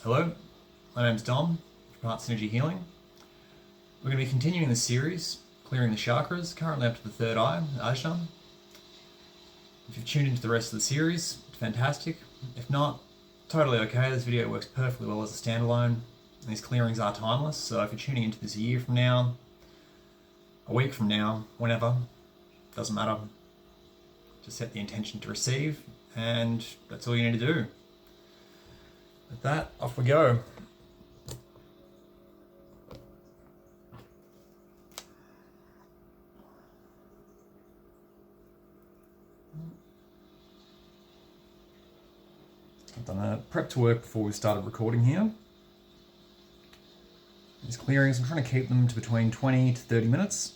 Hello, my name's Dom from Heart Synergy Healing. We're going to be continuing the series, clearing the chakras, currently up to the third eye, Ajna. If you've tuned into the rest of the series, fantastic. If not, totally okay. This video works perfectly well as a standalone. These clearings are timeless, so if you're tuning into this a year from now, a week from now, whenever, doesn't matter. Just set the intention to receive, and that's all you need to do. With that, off we go. I've done a prep to work before we started recording here. These clearings, I'm trying to keep them to between 20 to 30 minutes.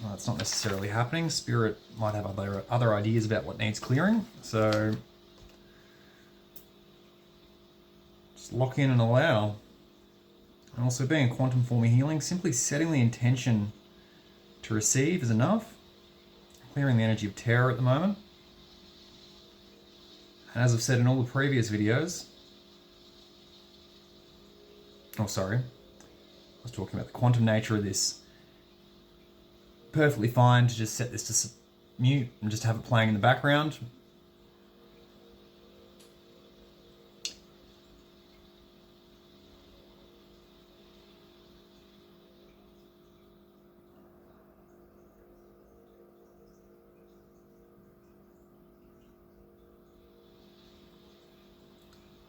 Well, that's not necessarily happening. Spirit might have other ideas about what needs clearing, so just lock in and allow. And also, being a quantum form of healing, simply setting the intention to receive is enough. Clearing the energy of terror at the moment. And as I've said in all the previous videos, I was talking about the quantum nature of this. Perfectly fine to just set this to mute and just have it playing in the background.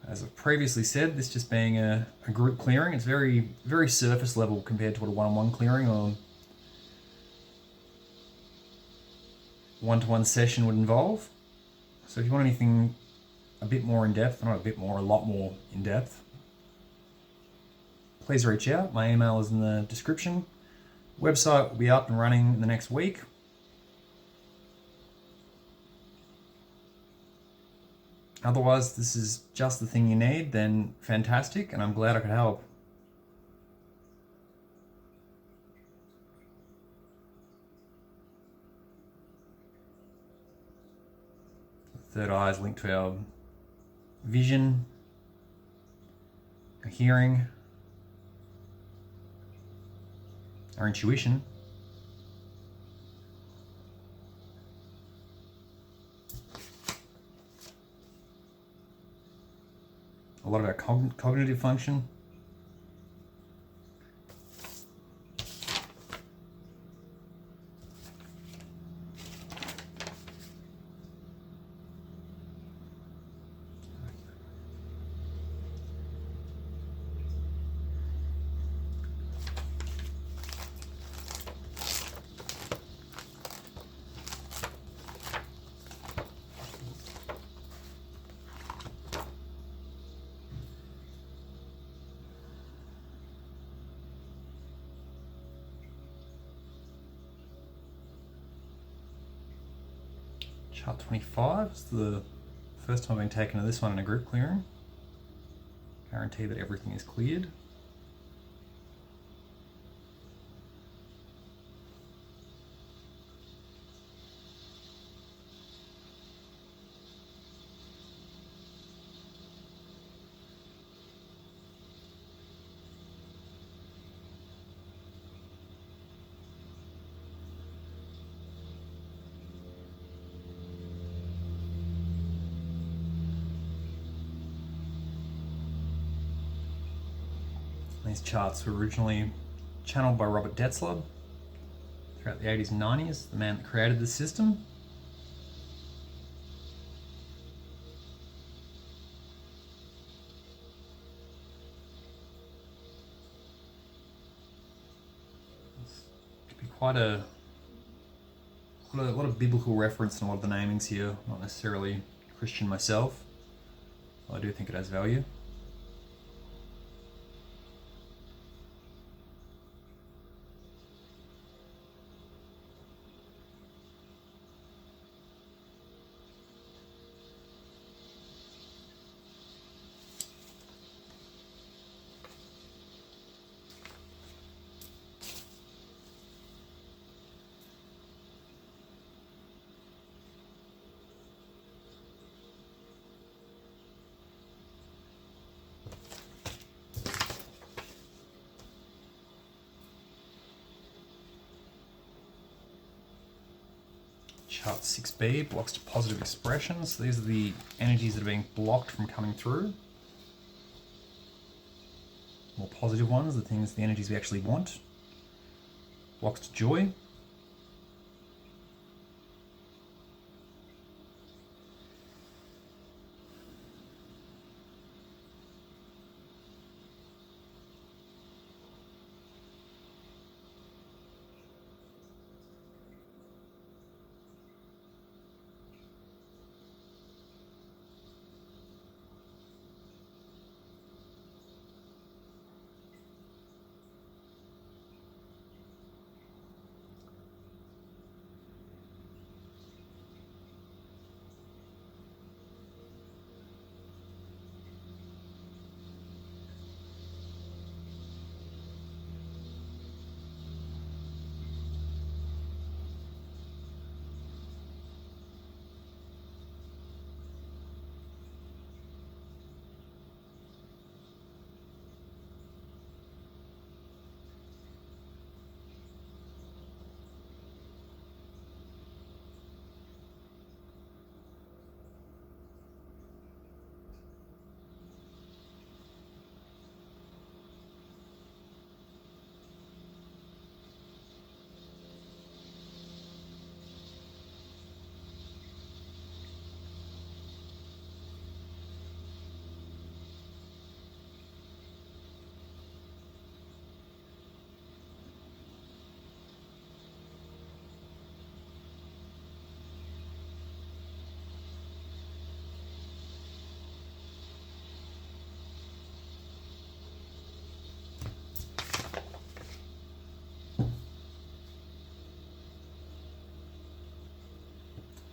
As I've previously said, this just being a group clearing, it's very, very surface level compared to what a one-on-one clearing or one-to-one session would involve. So if you want anything a bit more in depth, not a bit more, a lot more in depth, please reach out. My email is in the description. Website will be up and running in the next week. Otherwise, this is just the thing you need, then fantastic, and I'm glad I could help. The third eye is linked to our vision, our hearing, our intuition. A lot of our cognitive function. Chart 25 is the first time I've been taken to this one in a group clearing. Guarantee that everything is cleared. These charts were originally channeled by Robert Detzler throughout the 80s and 90s, the man that created the system. It could be quite a lot of biblical reference in a lot of the namings here, not necessarily Christian myself, but I do think it has value. Chart 6B, blocks to positive expressions. So these are the energies that are being blocked from coming through. More positive ones, the energies we actually want. Blocks to joy.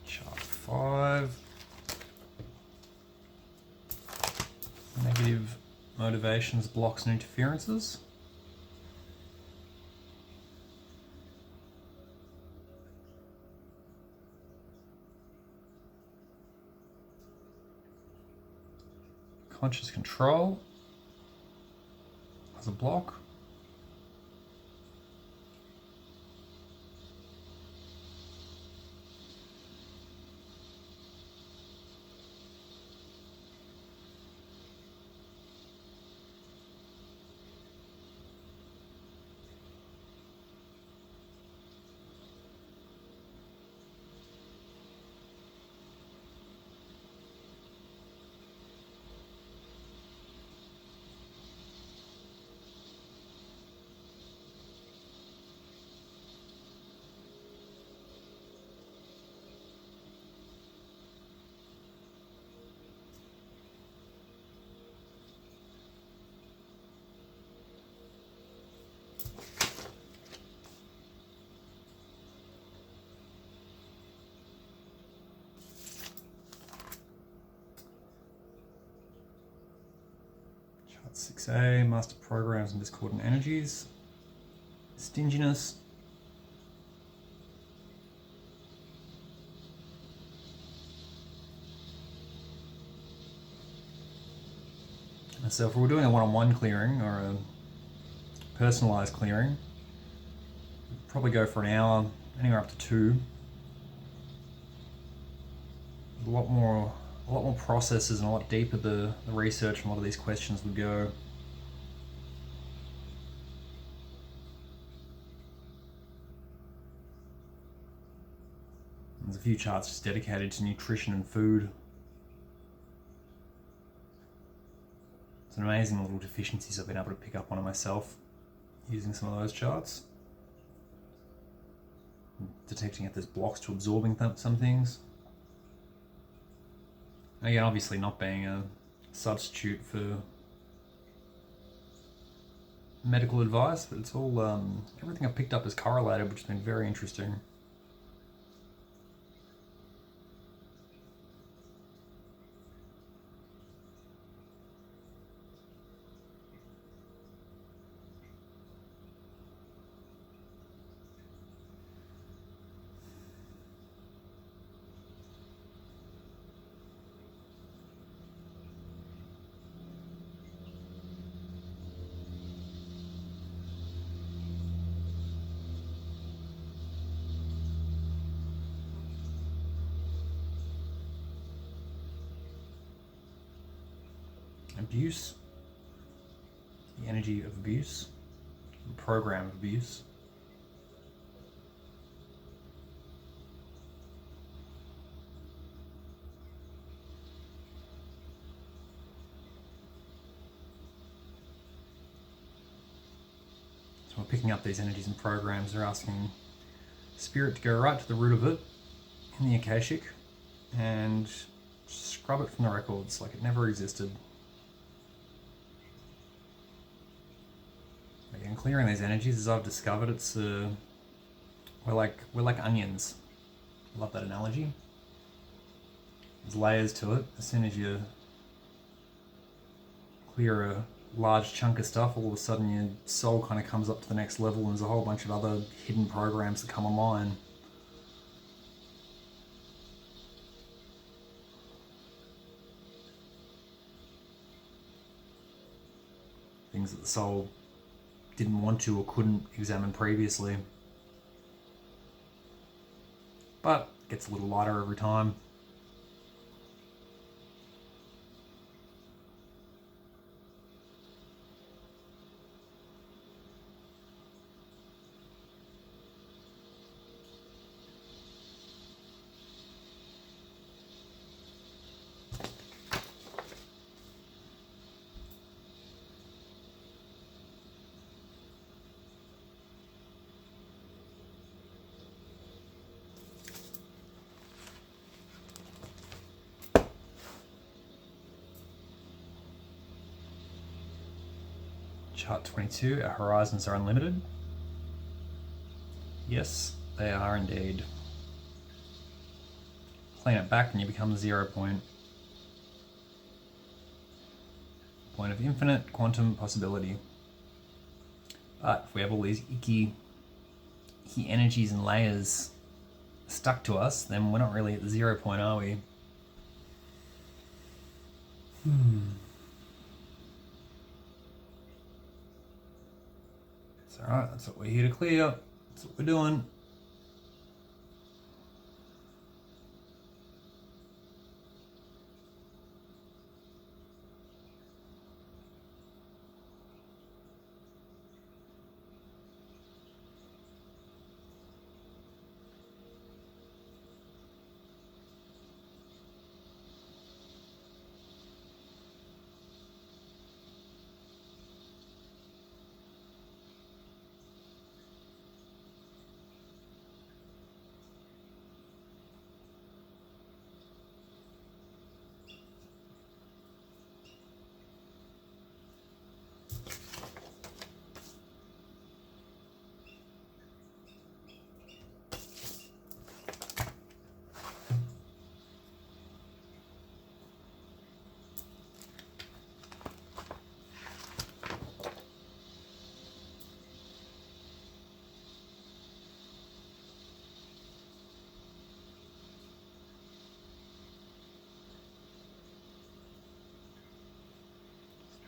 Chart 5. Negative motivations, blocks and interferences. Conscious control as a block. Chart 6A, master programs and discordant energies. Stinginess. So if we're doing a one-on-one clearing or a personalized clearing, we'd probably go for an hour, anywhere up to 2. A lot more processes and a lot deeper the research and a lot of these questions would go. There's a few charts just dedicated to nutrition and food. Some amazing little deficiencies I've been able to pick up on myself using some of those charts. Detecting if there's blocks to absorbing some things. Again, obviously not being a substitute for medical advice, but it's all, everything I've picked up is correlated, which has been very interesting. abuse, the energy of abuse, the program of abuse. So we're picking up these energies and programs. They're asking Spirit to go right to the root of it in the Akashic and scrub it from the records like it never existed. Again, clearing these energies, as I've discovered, it's we're like onions. I love that analogy. There's layers to it. As soon as you clear a large chunk of stuff, all of a sudden your soul kind of comes up to the next level, and there's a whole bunch of other hidden programs that come online. Things that the soul didn't want to or couldn't examine previously. But it gets a little lighter every time. Chart 22, our horizons are unlimited. Yes, they are indeed. Plane it back and you become the 0 point. Point of infinite quantum possibility. But if we have all these icky energies and layers stuck to us, then we're not really at the 0 point, are we? It's alright, that's what we're here to clear. That's what we're doing.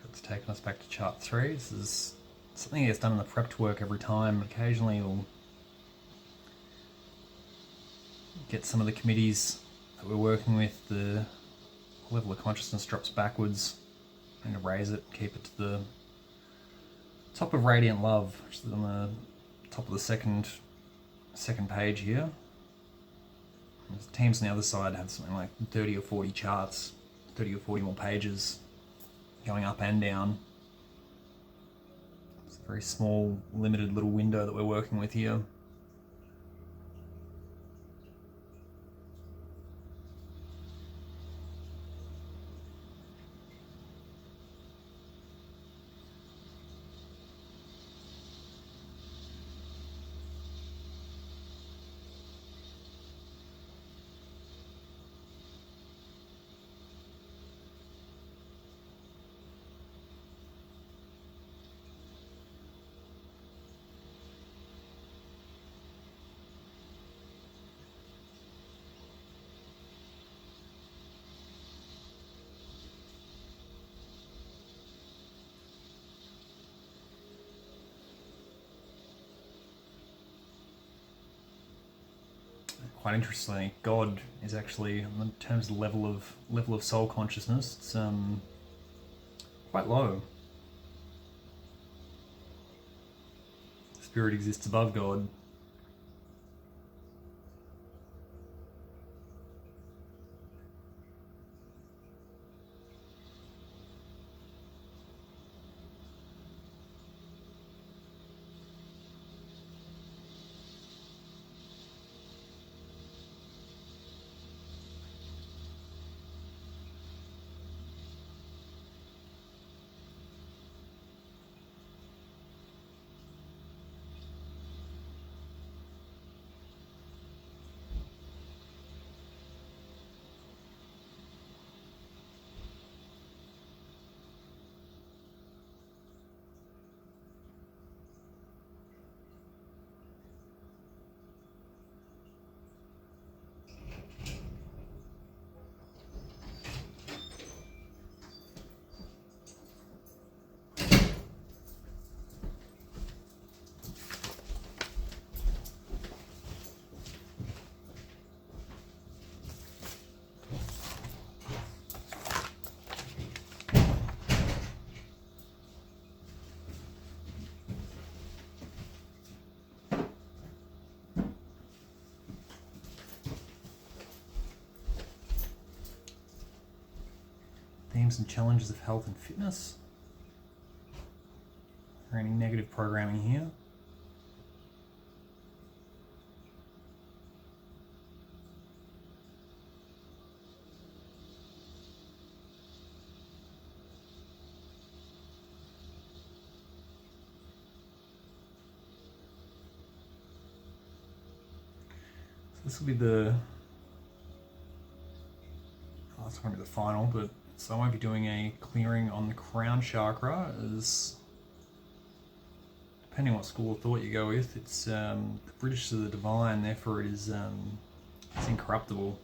It's taken us back to chart 3. This is something that gets done in the prepped work every time. Occasionally you'll get some of the committees that we're working with, the level of consciousness drops backwards, and to raise it, keep it to the top of Radiant Love, which is on the top of the second page here. The teams on the other side have something like 30 or 40 charts, 30 or 40 more pages going up and down. It's a very small, limited little window that we're working with here. Quite interestingly, God is actually, in terms of level of soul consciousness, it's quite low. Spirit exists above God. Themes and challenges of health and fitness. Is there any negative programming here? So this will be the, oh, it's going to be the final, but so I won't be doing a clearing on the crown chakra, as depending on what school of thought you go with, it's the British to the divine, therefore it is it's incorruptible.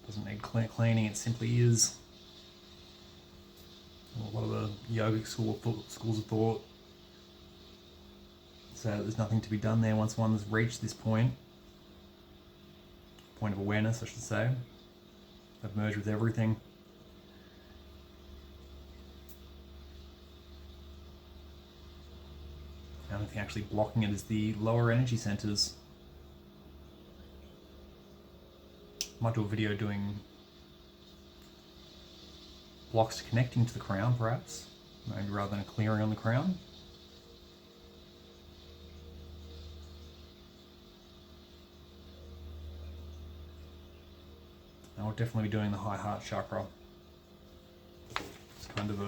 Doesn't need cleaning, it simply is. A lot of the yogic schools of thought say that there's nothing to be done there once one's reached this point of awareness, I should say. They've merged with everything. The only thing actually blocking it is the lower energy centers. Might do a video doing blocks connecting to the crown, perhaps, maybe rather than a clearing on the crown. I'll definitely be doing the high heart chakra. It's kind of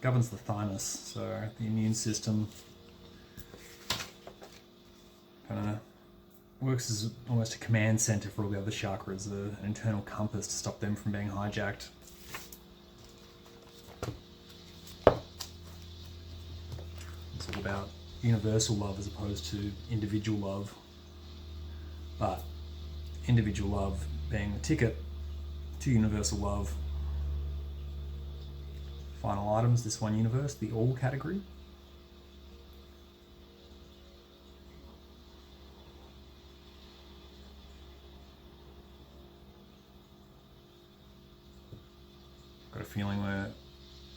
governs the thymus, so the immune system kind of works as almost a command center for all the other chakras, an internal compass to stop them from being hijacked. It's all about universal love as opposed to individual love, but individual love being the ticket to universal love. Final items, this one universe, the all category. Got a feeling we're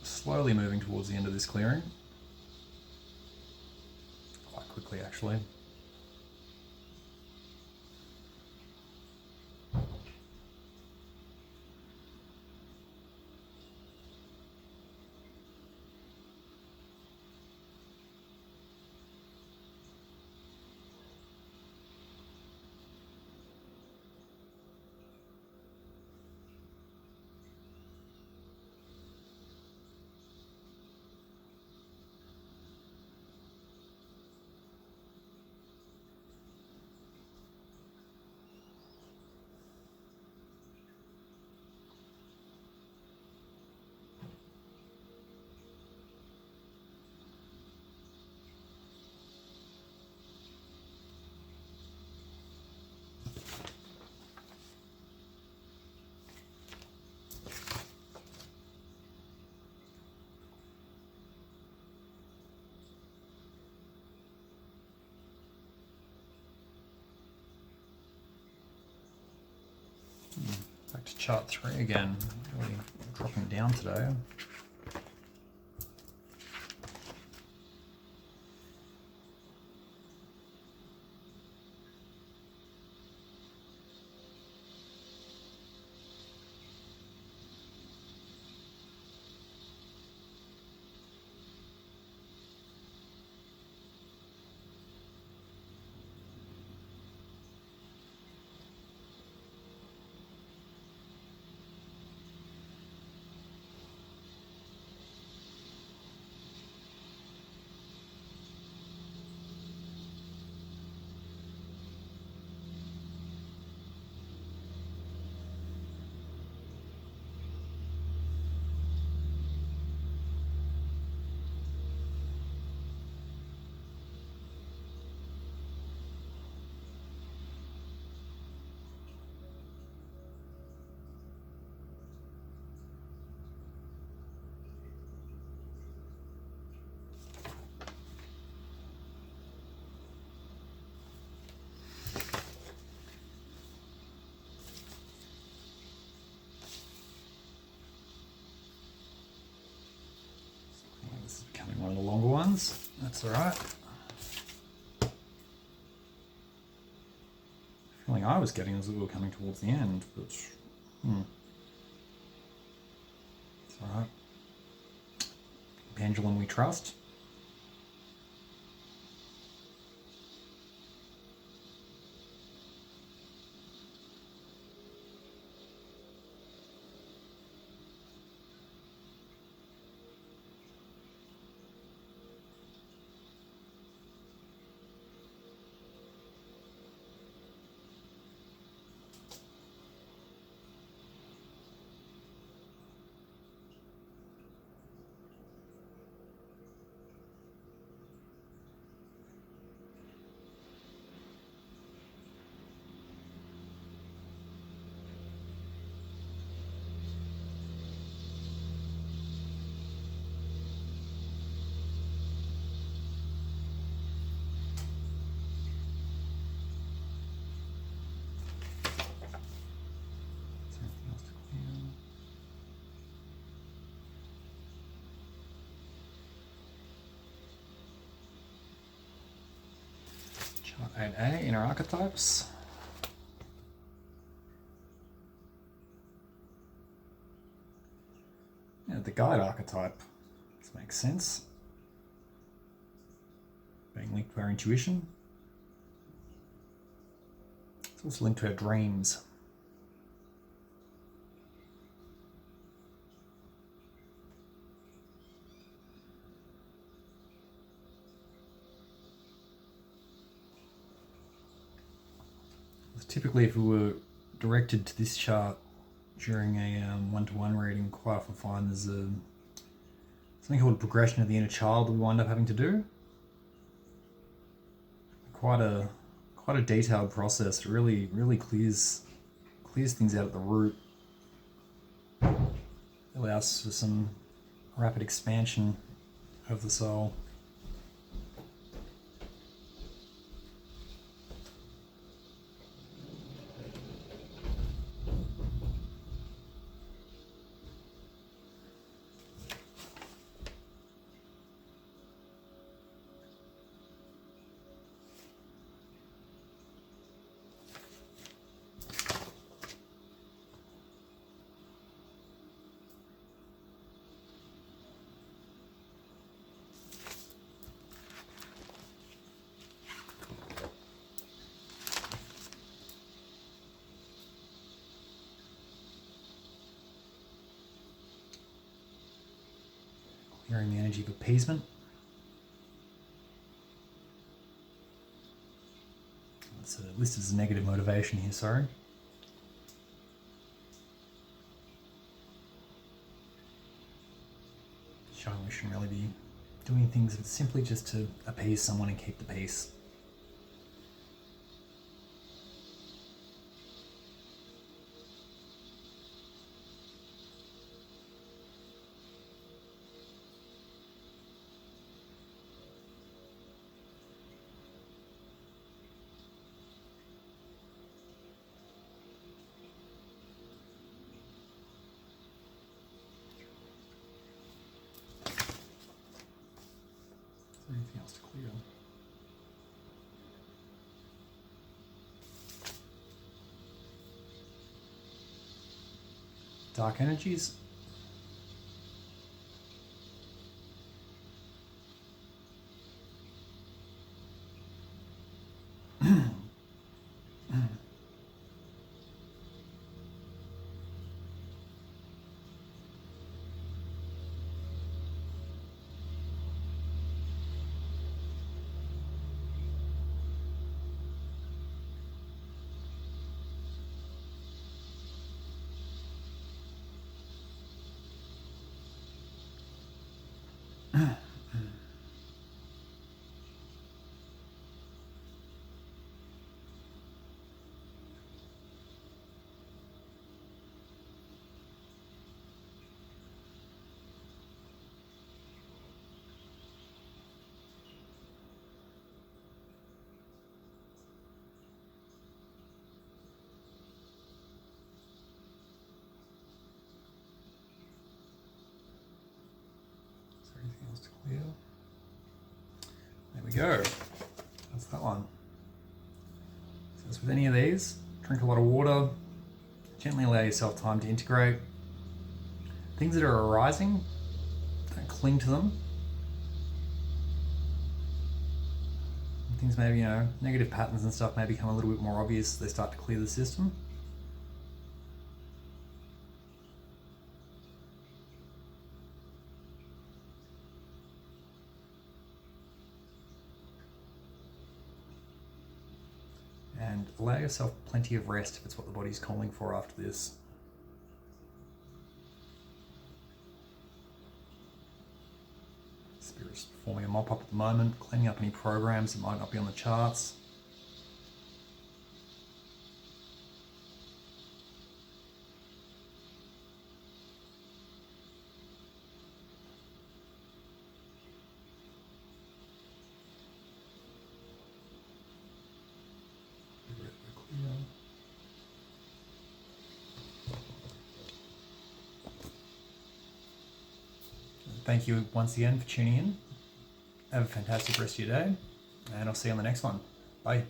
slowly moving towards the end of this clearing. Quite quickly, actually. Back to chart 3 again. Really dropping down today. This is becoming one of the longer ones. That's all right. The feeling I was getting was that we were coming towards the end, but it's all right. Pendulum we trust. Chart 8A, inner archetypes. Yeah, the guide archetype. This makes sense. Being linked to our intuition. It's also linked to our dreams. Typically, if we were directed to this chart during a one-to-one reading, quite often find there's something called progression of the inner child that we wind up having to do. Quite a detailed process. It really clears things out at the root. Allows for some rapid expansion of the soul. Clearing the energy of appeasement. It's listed as a negative motivation here, sorry. Showing we shouldn't really be doing things simply just to appease someone and keep the peace. there anything else to clear? Dark energies. Anything else to clear? There we go. That's that one. So as with any of these, drink a lot of water, gently allow yourself time to integrate. Things that are arising, don't cling to them. Things maybe, negative patterns and stuff may become a little bit more obvious as they start to clear the system. And allow yourself plenty of rest if it's what the body's calling for after this. Spirit's forming a mop-up at the moment, cleaning up any programs that might not be on the charts. Thank you once again for tuning in. Have a fantastic rest of your day, and I'll see you on the next one. Bye.